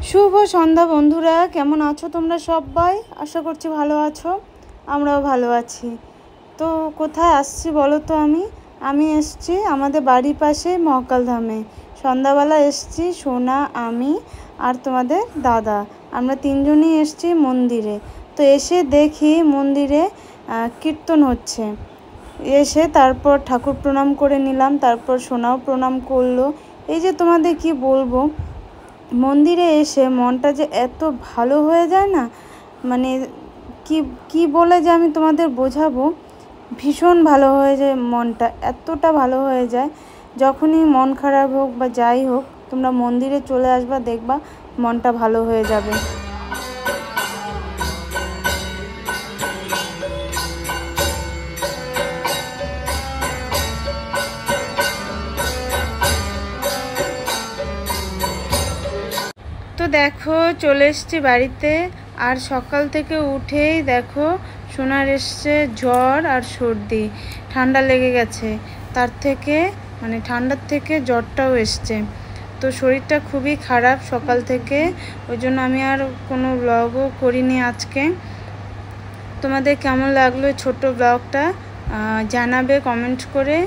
শুভ সন্ধ্যা বন্ধুরা, কেমন আছো তোমরা সবাই? আশা করছি ভালো আছো, আমরাও ভালো আছি। তো কোথায় আসছি বলো তো? আমি এসছি আমাদের বাড়ির পাশে মহাকালধামে। সন্ধ্যাবেলা এসছি সোনা, আমি আর তোমাদের দাদা, আমরা তিনজনই এসছি মন্দিরে। তো এসে দেখি মন্দিরে কীর্তন হচ্ছে। এসে তারপর ঠাকুর প্রণাম করে নিলাম, তারপর সোনাও প্রণাম করলো। এই যে তোমাদের কি বলবো, মন্দিরে এসে মনটা যে এত ভালো হয়ে যায় না, মানে কি বলে যে আমি তোমাদের বোঝাবো। ভীষণ ভালো হয়ে যায় মনটা, এতটা ভালো হয়ে যায়। যখনই মন খারাপ হোক বা যাই হোক, তোমরা মন্দিরে চলে আসবা, দেখবা মনটা ভালো হয়ে যাবে। তো দেখো চলে এসছি বাড়িতে, আর সকাল থেকে উঠেই দেখো সোনার এসছে জ্বর আর সর্দি, ঠান্ডা লেগে গেছে। তার থেকে ঠান্ডার থেকে জ্বরটাও এসছে। তো শরীরটা খুবই খারাপ সকাল থেকে, ওই জন্য আমি আর কোনো ব্লগও করিনি আজকে। তোমাদের কেমন লাগলো ছোট ব্লগটা জানাবে কমেন্ট করে।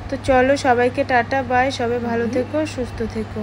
তো চলো, সবাইকে টাটা, বাই, সবাই ভালো থেকো, সুস্থ থেকো।